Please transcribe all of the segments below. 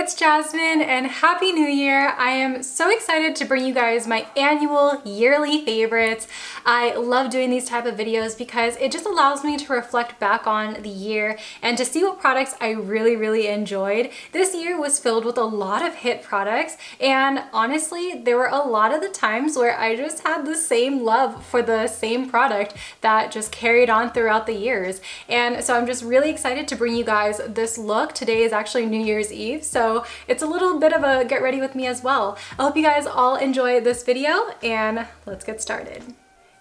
it's Jasmine and Happy New Year. I am so excited to bring you guys my annual yearly favorites. I love doing these type of videos because it just allows me to reflect back on the year and to see what products I really enjoyed. This year was filled with a lot of hit products, and honestly, there were a lot of the times where I just had the same love for the same product that just carried on throughout the years. And so I'm just really excited to bring you guys this look. Today is actually New Year's Eve, so it's a little bit of a get ready with me as well. I hope you guys all enjoy this video, and let's get started.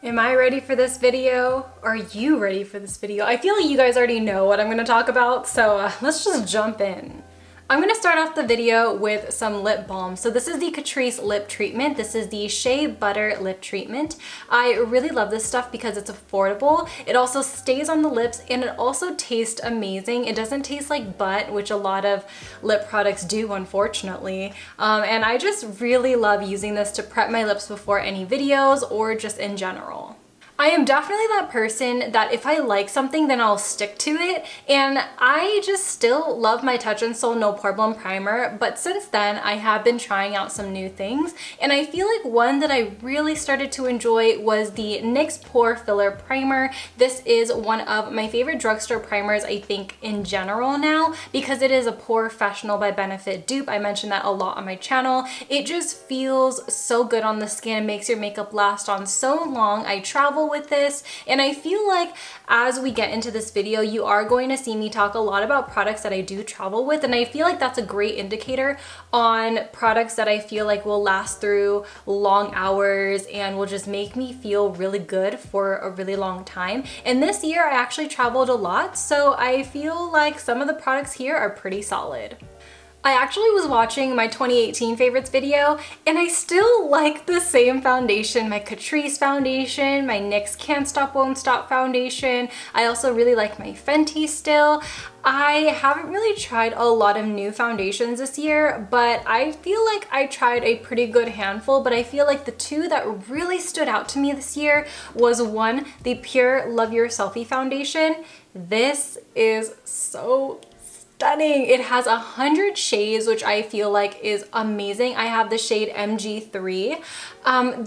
Am I ready for this video? Are you ready for this video? I feel like you guys already know what I'm going to talk about, so let's just jump in. I'm going to start off the video with some lip balm. So this is the Catrice Lip Treatment. This is the Shea Butter Lip Treatment. I really love this stuff because it's affordable. It also stays on the lips and it also tastes amazing. It doesn't taste like butt, which a lot of lip products do, unfortunately. And I just really love using this to prep my lips before any videos or just in general. I am definitely that person that if I like something, then I'll stick to it. And I just still love my Touch in Sol No Poreblem Primer, but since then I have been trying out some new things. And I feel like one that I really started to enjoy was the NYX Pore Filler Primer. This is one of my favorite drugstore primers, I think, in general now, because it is a POREfessional by Benefit dupe. I mentioned that a lot on my channel. It just feels so good on the skin. It makes your makeup last on so long. I travel with this, and I feel like as we get into this video, you are going to see me talk a lot about products that I do travel with, and I feel like that's a great indicator on products that I feel like will last through long hours and will just make me feel really good for a really long time. And this year I actually traveled a lot, so I feel like some of the products here are pretty solid. I actually was watching my 2018 favorites video, and I still like the same foundation, my Catrice foundation, my NYX Can't Stop Won't Stop foundation. I also really like my Fenty still. I haven't really tried a lot of new foundations this year, but I feel like I tried a pretty good handful. But I feel like the two that really stood out to me this year was one, the Pure Love Your Selfie foundation. This is so stunning. It has 100 shades, which I feel like is amazing. I have the shade MG3.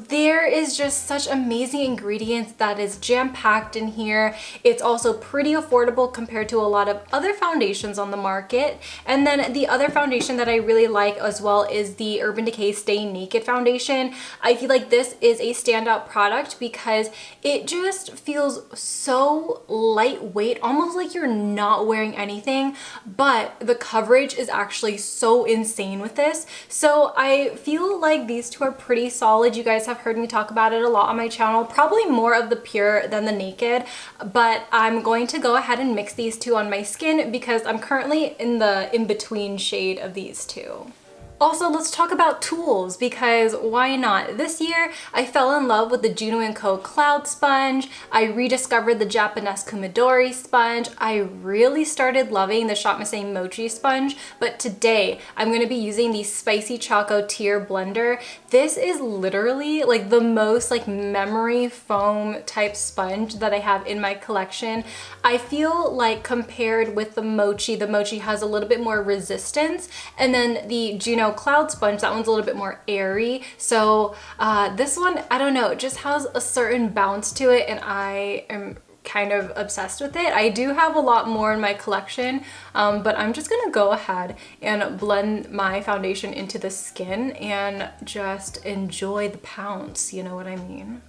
There is just such amazing ingredients that is jam-packed in here. It's also pretty affordable compared to a lot of other foundations on the market. And then the other foundation that I really like as well is the Urban Decay Stay Naked foundation. I feel like this is a standout product because it just feels so lightweight, almost like you're not wearing anything, but the coverage is actually so insane with this. So I feel like these two are pretty solid. You guys have heard me talk about it a lot on my channel, probably more of the Pure than the Naked, but I'm going to go ahead and mix these two on my skin because I'm currently in the in-between shade of these two. Also, let's talk about tools, because why not? This year, I fell in love with the Juno & Co. Cloud Sponge. I rediscovered the Japonesque Midori Sponge. I really started loving the Shop Misei Mochi Sponge, but today, I'm going to be using the Spicy Choco Tear Blender. This is literally like the most like memory foam type sponge that I have in my collection. I feel like compared with the Mochi has a little bit more resistance, and then the Juno Cloud Sponge, that one's a little bit more airy. So this one, I don't know, it just has a certain bounce to it, and I am kind of obsessed with it. I do have a lot more in my collection, but I'm just gonna go ahead and blend my foundation into the skin and just enjoy the pounce, you know what I mean?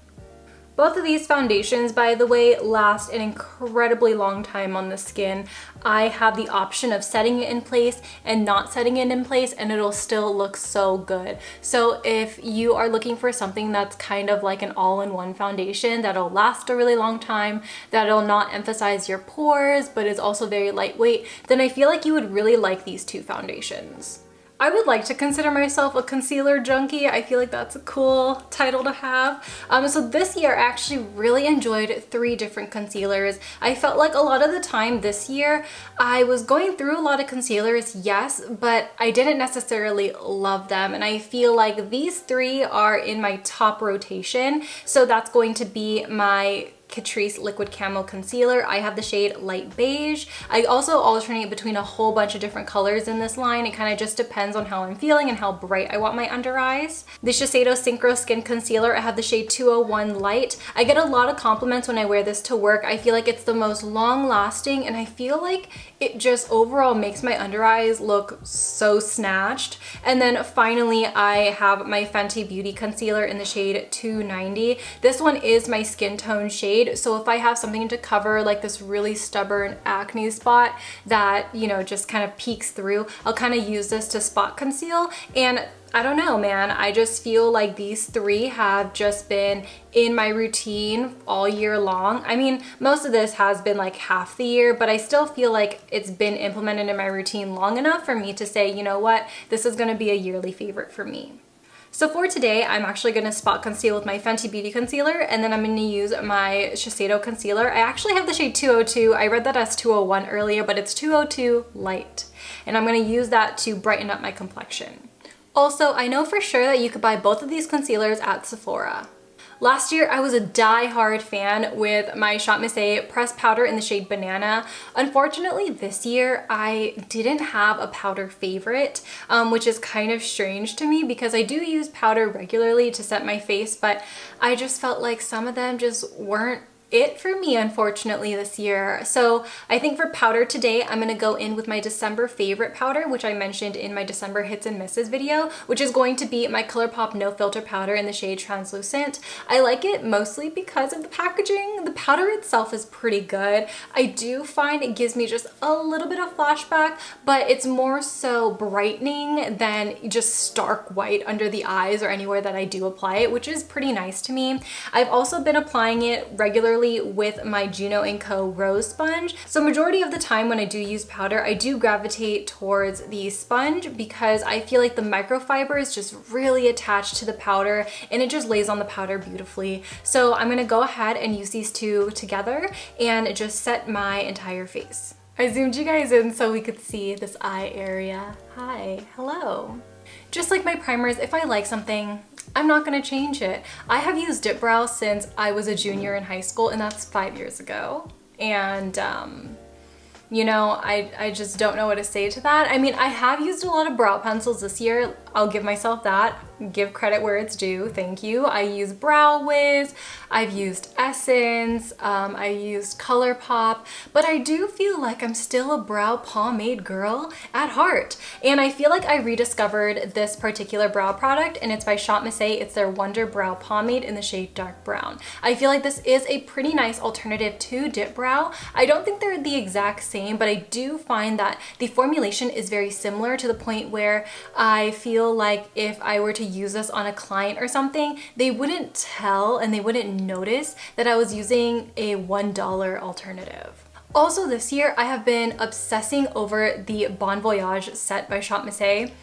Both of these foundations, by the way, last an incredibly long time on the skin. I have the option of setting it in place and not setting it in place, and it'll still look so good. So if you are looking for something that's kind of like an all-in-one foundation that'll last a really long time, that'll not emphasize your pores, but is also very lightweight, then I feel like you would really like these two foundations. I would like to consider myself a concealer junkie. I feel like that's a cool title to have. So this year I actually really enjoyed 3 different concealers. I felt like a lot of the time this year I was going through a lot of concealers, yes, but I didn't necessarily love them. And I feel like these 3 are in my top rotation. So that's going to be my Catrice Liquid Camo Concealer. I have the shade Light Beige. I also alternate between a whole bunch of different colors in this line. It kind of just depends on how I'm feeling and how bright I want my under eyes. The Shiseido Synchro Skin Concealer, I have the shade 201 Light. I get a lot of compliments when I wear this to work. I feel like it's the most long lasting, and I feel like it just overall makes my under eyes look so snatched. And then finally, I have my Fenty Beauty Concealer in the shade 290. This one is my skin tone shade, so if I have something to cover like this really stubborn acne spot that, you know, just kind of peeks through, I'll kind of use this to spot conceal. And I don't know, man, I just feel like these three have just been in my routine all year long. I mean, most of this has been like half the year, but I still feel like it's been implemented in my routine long enough for me to say, you know what, this is gonna be a yearly favorite for me. So for today, I'm actually gonna spot conceal with my Fenty Beauty Concealer, and then I'm gonna use my Shiseido Concealer. I actually have the shade 202. I read that as 201 earlier, but it's 202 Light. And I'm gonna use that to brighten up my complexion. Also, I know for sure that you could buy both of these concealers at Sephora. Last year, I was a die-hard fan with my Shop Miss A pressed powder in the shade Banana. Unfortunately, this year, I didn't have a powder favorite, which is kind of strange to me because I do use powder regularly to set my face, but I just felt like some of them just weren't it for me, unfortunately, this year. So I think for powder today, I'm gonna go in with my December favorite powder, which I mentioned in my December hits and misses video, which is going to be my ColourPop No Filter powder in the shade Translucent. I like it mostly because of the packaging. The powder itself is pretty good. I do find it gives me just a little bit of flashback, but it's more so brightening than just stark white under the eyes or anywhere that I do apply it, which is pretty nice to me. I've also been applying it regularly with my Juno & Co. Rose Sponge. So majority of the time when I do use powder, I do gravitate towards the sponge because I feel like the microfiber is just really attached to the powder and it just lays on the powder beautifully. So I'm gonna go ahead and use these two together and just set my entire face. I zoomed you guys in so we could see this eye area. Hi, hello. Just like my primers, if I like something, I'm not gonna change it. I have used Dip Brow since I was a junior in high school, and that's 5 years ago. And you know, I just don't know what to say to that. I mean, I have used a lot of brow pencils this year. I'll give myself that. Give credit where it's due, thank you. I use Brow Wiz, I've used Essence, I used ColourPop, but I do feel like I'm still a brow pomade girl at heart. And I feel like I rediscovered this particular brow product, and it's by Shop Miss A. It's their Wonder Brow Pomade in the shade Dark Brown. I feel like this is a pretty nice alternative to Dip Brow. I don't think they're the exact same, but I do find that the formulation is very similar to the point where I feel like if I were to use this on a client or something, they wouldn't tell and they wouldn't notice that I was using a $1 alternative. Also this year, I have been obsessing over the Bon Voyage set by Shop Miss A.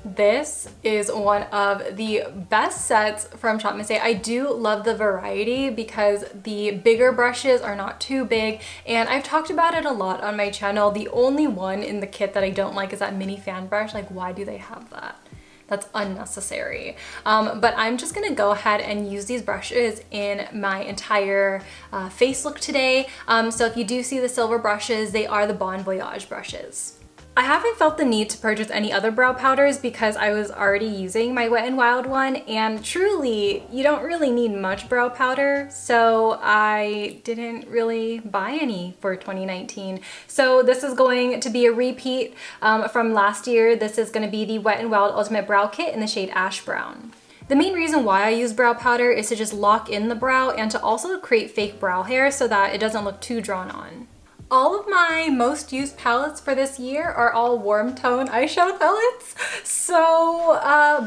This is one of the best sets from Shop Miss A. I do love the variety because the bigger brushes are not too big, and I've talked about it a lot on my channel. The only one in the kit that I don't like is that mini fan brush. Like, why do they have that? That's unnecessary. But I'm just gonna go ahead and use these brushes in my entire face look today. So if you do see the silver brushes, they are the Bon Voyage brushes. I haven't felt the need to purchase any other brow powders because I was already using my Wet n Wild one, and truly, you don't really need much brow powder, so I didn't really buy any for 2019. So this is going to be a repeat from last year. This is going to be the Wet n Wild Ultimate Brow Kit in the shade Ash Brown. The main reason why I use brow powder is to just lock in the brow and to also create fake brow hair so that it doesn't look too drawn on. All of my most used palettes for this year are all warm tone eyeshadow palettes, so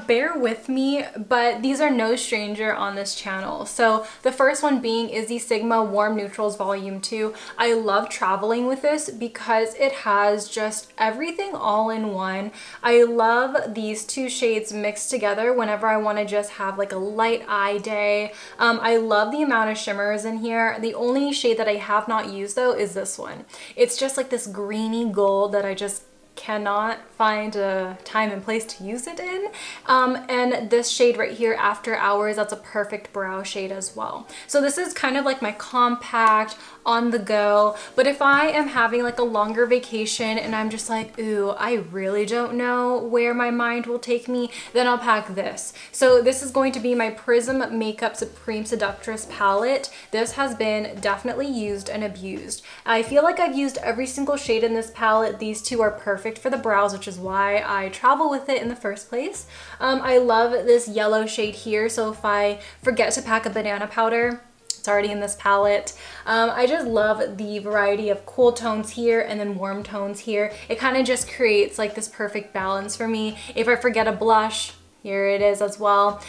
bear with me, but these are no stranger on this channel. So the first one being is the Sigma Warm Neutrals Volume 2. I love traveling with this because it has just everything all in one. I love these two shades mixed together whenever I want to just have like a light eye day. I love the amount of shimmers in here. The only shade that I have not used though is this one. It's just like this greeny gold that I just cannot find a time and place to use it in. And this shade right here, After Hours, that's a perfect brow shade as well. So this is kind of like my compact, on the go. But if I am having like a longer vacation and I'm just like, ooh, I really don't know where my mind will take me, then I'll pack this. So this is going to be my Prism Makeup Supreme Seductress palette. This has been definitely used and abused. I feel like I've used every single shade in this palette. These two are perfect for the brows, which is why I travel with it in the first place. I love this yellow shade here. So if I forget to pack a banana powder, it's already in this palette. I just love the variety of cool tones here and then warm tones here. It kind of just creates like this perfect balance for me. If I forget a blush, here it is as well.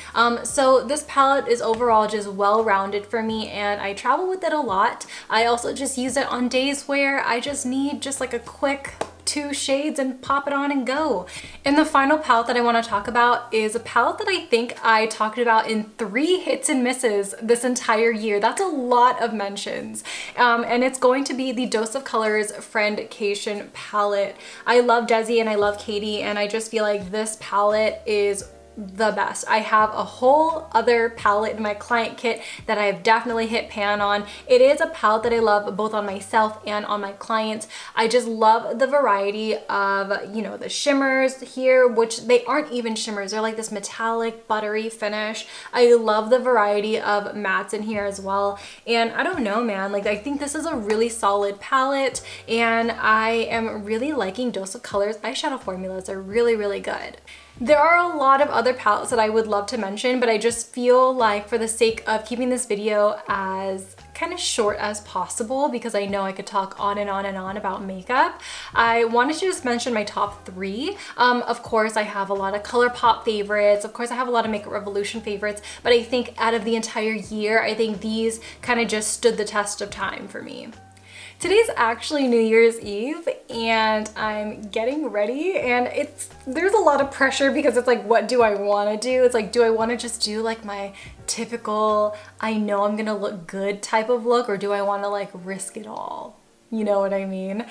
So this palette is overall just well-rounded for me, and I travel with it a lot. I also just use it on days where I just need just like a quick 2 shades and pop it on and go. And the final palette that I want to talk about is a palette that I think I talked about in 3 hits and misses this entire year. That's a lot of mentions. And it's going to be the Dose of Colors Friendcation palette. I love Desi and I love Katie, and I just feel like this palette is the best. I have a whole other palette in my client kit that I have definitely hit pan on. It is a palette that I love both on myself and on my clients. I just love the variety of, you know, the shimmers here, which they aren't even shimmers. They're like this metallic, buttery finish. I love the variety of mattes in here as well. And I don't know, man, like I think this is a really solid palette, and I am really liking Dose of Colors eyeshadow formulas. They're really, really good. There are a lot of other palettes that I would love to mention, but I just feel like for the sake of keeping this video as kind of short as possible, because I know I could talk on and on and on about makeup, I wanted to just mention my top 3. Of course, I have a lot of ColourPop favorites. Of course, I have a lot of Makeup Revolution favorites, but I think out of the entire year, I think these kind of just stood the test of time for me. Today's actually New Year's Eve, and I'm getting ready, and there's a lot of pressure because it's like, what do I want to do? It's like, do I want to just do like my typical, I know I'm gonna look good type of look, or do I want to like risk it all? You know what I mean?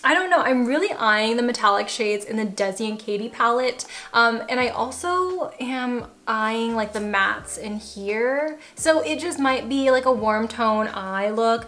I don't know. I'm really eyeing the metallic shades in the Desi and Katie palette. And I also am eyeing like the mattes in here. So it just might be like a warm tone eye look.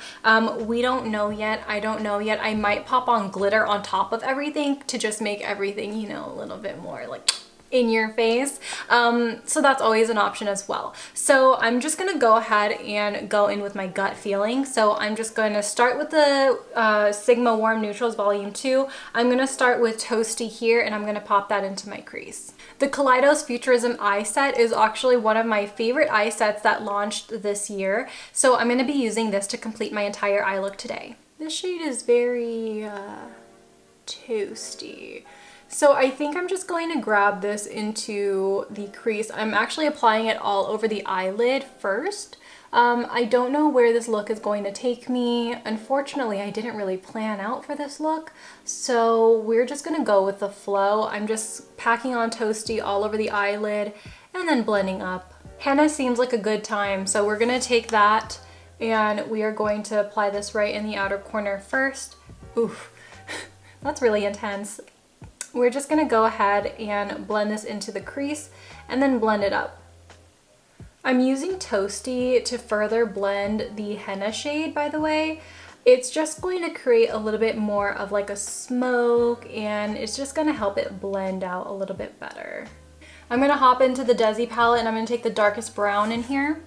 We don't know yet. I don't know yet. I might pop on glitter on top of everything to just make everything, you know, a little bit more like in your face. So that's always an option as well. So I'm just gonna go ahead and go in with my gut feeling. So I'm just going to start with the Sigma Warm Neutrals Volume 2. I'm gonna start with Toasty here, and I'm gonna pop that into my crease. The Kaleidos Futurism eye set is actually one of my favorite eye sets that launched this year. So I'm gonna be using this to complete my entire eye look today. This shade is very toasty. So I think I'm just going to grab this into the crease. I'm actually applying it all over the eyelid first. I don't know where this look is going to take me. Unfortunately, I didn't really plan out for this look, so we're just gonna go with the flow. I'm just packing on Toasty all over the eyelid and then blending up. Henna seems like a good time, so we're gonna take that and we are going to apply this right in the outer corner first. Oof, that's really intense. We're just gonna go ahead and blend this into the crease and then blend it up. I'm using Toasty to further blend the henna shade, by the way. It's just going to create a little bit more of like a smoke, and it's just gonna help it blend out a little bit better. I'm gonna hop into the Desi palette, and I'm gonna take the darkest brown in here,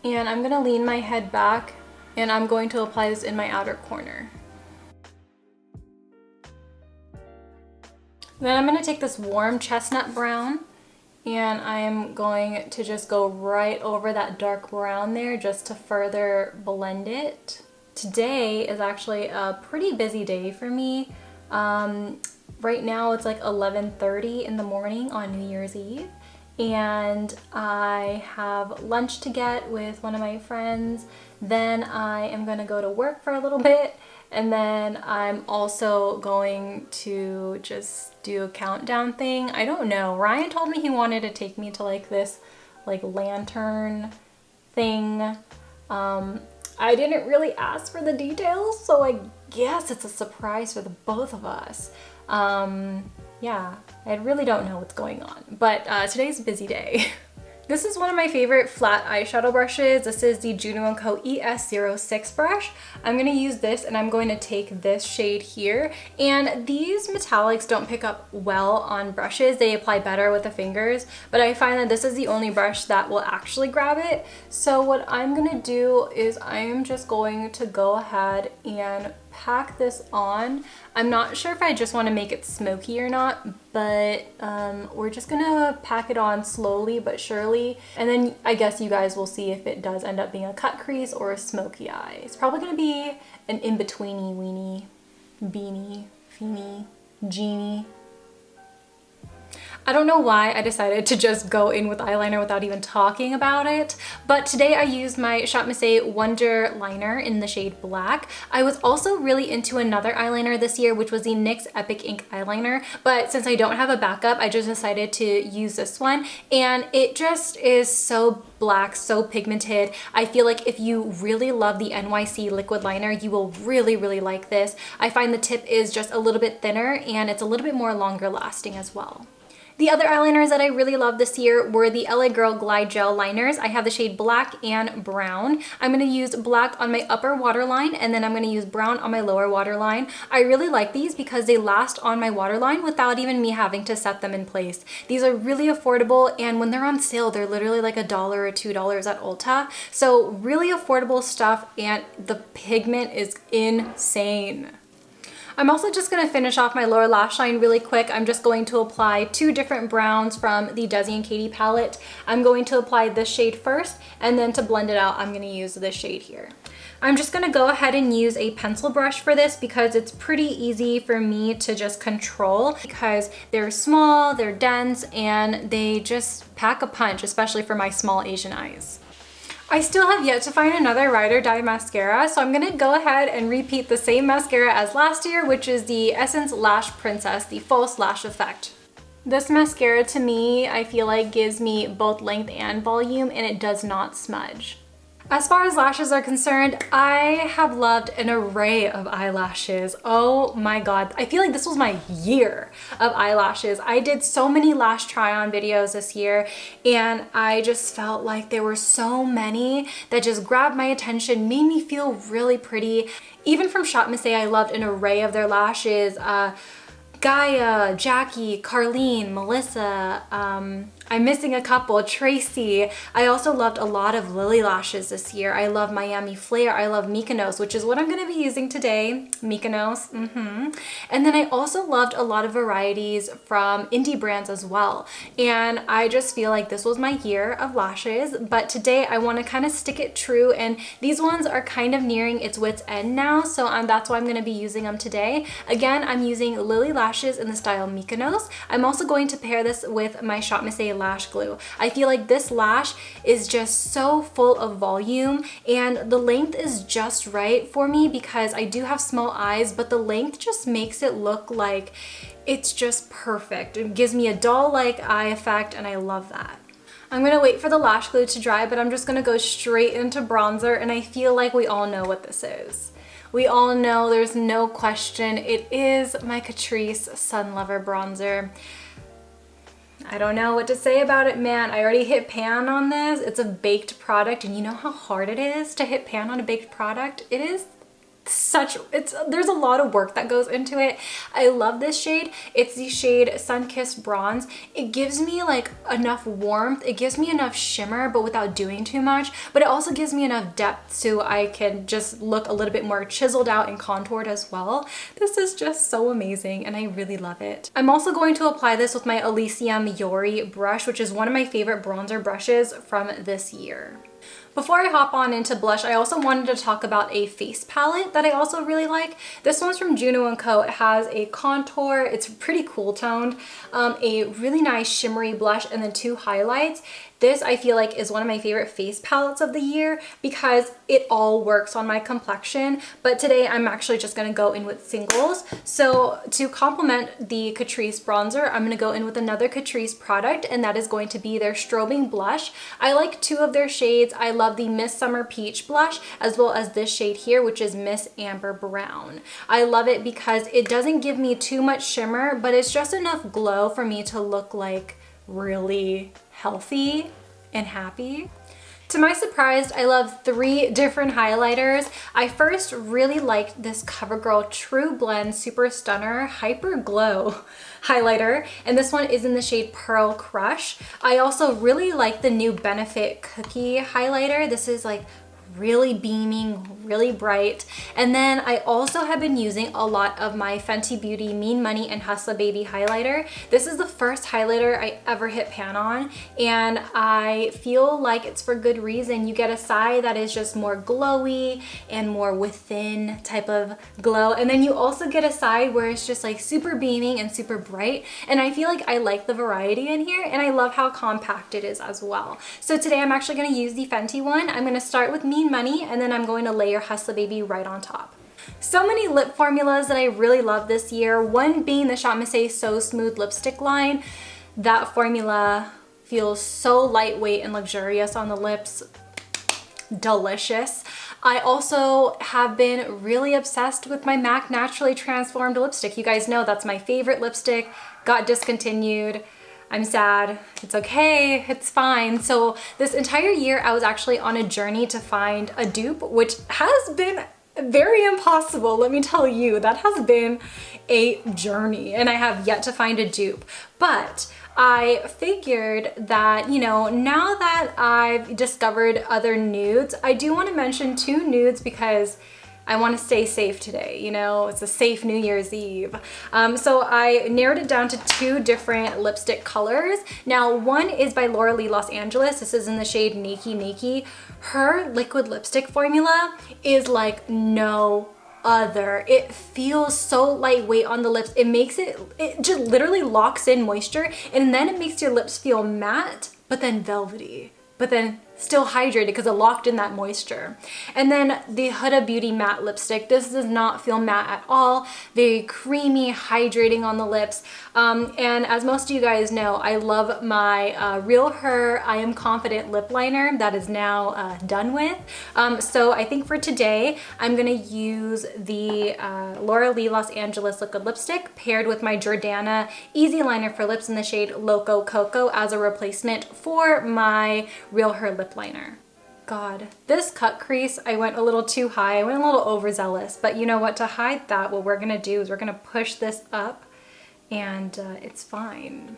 and I'm gonna lean my head back, and I'm going to apply this in my outer corner. Then I'm gonna take this warm chestnut brown, and I am going to just go right over that dark brown there just to further blend it. Today is actually a pretty busy day for me. Right now it's like 11:30 in the morning on New Year's Eve, and I have lunch to get with one of my friends. Then I am gonna go to work for a little bit, and then I'm also going to just do a countdown thing. I don't know. Ryan told me he wanted to take me to like this like lantern thing. I didn't really ask for the details, so I guess it's a surprise for the both of us. Yeah, I really don't know what's going on, but today's a busy day. This is one of my favorite flat eyeshadow brushes. This is the Juno & Co. ES06 brush. I'm gonna use this and I'm going to take this shade here. And these metallics don't pick up well on brushes. They apply better with the fingers, but I find that this is the only brush that will actually grab it. So what I'm gonna do is I'm just going to go ahead and pack this on. I'm not sure if I just want to make it smoky or not, but we're just gonna pack it on slowly but surely, and then I guess you guys will see if it does end up being a cut crease or a smoky eye. It's probably gonna be an in-betweeny weenie, beanie, feeny, genie. I don't know why I decided to just go in with eyeliner without even talking about it, but today I used my Shop Miss Wonder Liner in the shade Black. I was also really into another eyeliner this year, which was the NYX Epic Ink eyeliner, but since I don't have a backup, I just decided to use this one, and it just is so black, so pigmented. I feel like if you really love the NYC liquid liner, you will really, really like this. I find the tip is just a little bit thinner and it's a little bit more longer lasting as well. The other eyeliners that I really loved this year were the LA Girl Glide Gel liners. I have the shade Black and Brown. I'm going to use black on my upper waterline, and then I'm going to use brown on my lower waterline. I really like these because they last on my waterline without even me having to set them in place. These are really affordable, and when they're on sale, they're literally like $1 or $2 at Ulta. So really affordable stuff, and the pigment is insane. I'm also just going to finish off my lower lash line really quick. I'm just going to apply 2 different browns from the Desi and Katie palette. I'm going to apply this shade first, and then to blend it out, I'm going to use this shade here. I'm just going to go ahead and use a pencil brush for this because it's pretty easy for me to just control because they're small, they're dense, and they just pack a punch, especially for my small Asian eyes. I still have yet to find another Ride or Die mascara, so I'm gonna go ahead and repeat the same mascara as last year, which is the Essence Lash Princess, the False Lash Effect. This mascara to me, I feel like gives me both length and volume, and it does not smudge. As far as lashes are concerned, I have loved an array of eyelashes. Oh my god, I feel like this was my year of eyelashes. I did so many lash try-on videos this year, and I just felt like there were so many that just grabbed my attention, made me feel really pretty. Even from Shop Miss, I loved an array of their lashes. Gaia, Jackie, Carlene, Melissa, I'm missing a couple, Tracy. I also loved a lot of Lily lashes this year. I love Miami Flare, I love Mykonos, which is what I'm gonna be using today, Mykonos. And then I also loved a lot of varieties from indie brands as well. And I just feel like this was my year of lashes, but today I wanna kind of stick it true, and these ones are kind of nearing its wit's end now, so that's why I'm gonna be using them today. Again, I'm using Lily lashes in the style Mykonos. I'm also going to pair this with my Shop Miss lash glue. I feel like this lash is just so full of volume, and the length is just right for me because I do have small eyes, but the length just makes it look like it's just perfect. It gives me a doll-like eye effect, and I love that. I'm gonna wait for the lash glue to dry, but I'm just gonna go straight into bronzer, and I feel like we all know what this is. We all know, there's no question, it is my Catrice Sun Lover bronzer. I don't know what to say about it, man. I already hit pan on this. It's a baked product, and you know how hard it is to hit pan on a baked product? It is there's a lot of work that goes into it. I love this shade. It's the shade Sun-Kissed Bronze. It gives me like enough warmth. It gives me enough shimmer, but without doing too much. But it also gives me enough depth so I can just look a little bit more chiseled out and contoured as well. This is just so amazing, and I really love it. I'm also going to apply this with my Elysium Yori brush, which is one of my favorite bronzer brushes from this year. Before I hop on into blush, I also wanted to talk about a face palette that I also really like. This one's from Juno & Co. It has a contour, it's pretty cool toned, a really nice shimmery blush, and then 2 highlights. This I feel like is one of my favorite face palettes of the year because it all works on my complexion, but today I'm actually just gonna go in with singles. So to complement the Catrice bronzer, I'm gonna go in with another Catrice product, and that is going to be their Strobing Blush. I like 2 of their shades. I love the Miss Summer Peach blush, as well as this shade here, which is Miss Amber Brown. I love it because it doesn't give me too much shimmer, but it's just enough glow for me to look like really healthy and happy. To my surprise, I love 3 different highlighters. I first really liked this CoverGirl True Blend Super Stunner Hyper Glow highlighter, and this one is in the shade Pearl Crush. I also really like the new Benefit Cookie highlighter. This is like really beaming, really bright. And then I also have been using a lot of my Fenty Beauty Mean Money and Hustla Baby highlighter. This is the first highlighter I ever hit pan on, and I feel like it's for good reason. You get a side that is just more glowy and more within type of glow, and then you also get a side where it's just like super beaming and super bright, and I feel like I like the variety in here, and I love how compact it is as well. So today I'm actually going to use the Fenty one. I'm going to start with Mean Money, and then I'm going to layer Hustla Baby right on top. So many lip formulas that I really love this year, one being the Shop Miss So Smooth lipstick line. That formula feels so lightweight and luxurious on the lips. Delicious. I also have been really obsessed with my MAC Naturally Transformed lipstick. You guys know that's my favorite lipstick, got discontinued. I'm sad, it's okay, it's fine. So this entire year I was actually on a journey to find a dupe, which has been very impossible, let me tell you. That has been a journey, and I have yet to find a dupe. But I figured that, you know, now that I've discovered other nudes, I do want to mention 2 nudes because I want to stay safe today, you know, it's a safe New Year's Eve. So I narrowed it down to 2 different lipstick colors. Now, one is by Laura Lee Los Angeles. This is in the shade Nakey Nakey. Her liquid lipstick formula is like no other. It feels so lightweight on the lips. It just literally locks in moisture, and then it makes your lips feel matte, but then velvety, but then still hydrated because it locked in that moisture. And then the Huda Beauty matte lipstick. This does not feel matte at all. Very creamy, hydrating on the lips. And as most of you guys know, I love my Real Her I Am Confident lip liner that is now done with. So I think for today, I'm gonna use the Laura Lee Los Angeles liquid lipstick paired with my Jordana Easy Liner for Lips in the shade Loco Coco as a replacement for my Real Her lip liner. God, this cut crease, I went a little too high. I went a little overzealous, but you know what? To hide that, what we're gonna do is we're gonna push this up, and it's fine.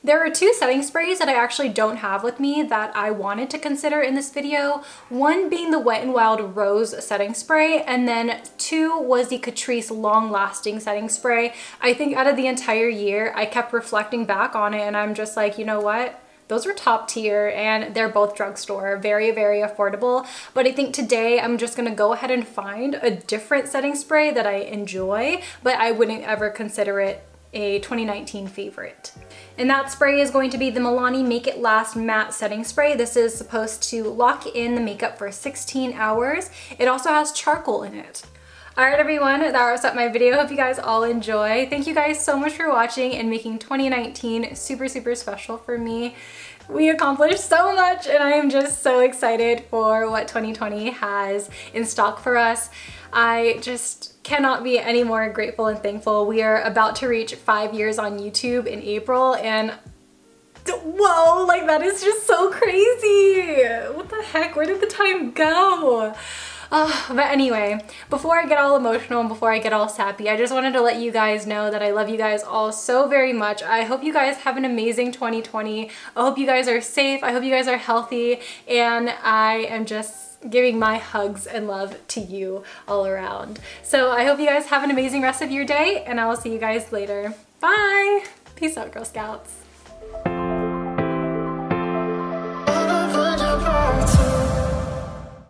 There are 2 setting sprays that I actually don't have with me that I wanted to consider in this video. One being the Wet n Wild Rose setting spray, and then 2 was the Catrice Long Lasting setting spray. I think out of the entire year, I kept reflecting back on it, and I'm just like, you know what? Those were top tier, and they're both drugstore, very, very affordable. But I think today I'm just gonna go ahead and find a different setting spray that I enjoy, but I wouldn't ever consider it a 2019 favorite. And that spray is going to be the Milani Make It Last Matte Setting Spray. This is supposed to lock in the makeup for 16 hours. It also has charcoal in it. Alright everyone, that wraps up my video. Hope you guys all enjoy. Thank you guys so much for watching and making 2019 super, super special for me. We accomplished so much, and I am just so excited for what 2020 has in stock for us. I just cannot be any more grateful and thankful. We are about to reach 5 years on YouTube in April, and whoa, like that is just so crazy. What the heck? Where did the time go? But anyway, before I get all emotional and before I get all sappy, I just wanted to let you guys know that I love you guys all so very much. I hope you guys have an amazing 2020. I hope you guys are safe. I hope you guys are healthy, and I am just giving my hugs and love to you all around. So I hope you guys have an amazing rest of your day, and I will see you guys later. Bye! Peace out, Girl Scouts.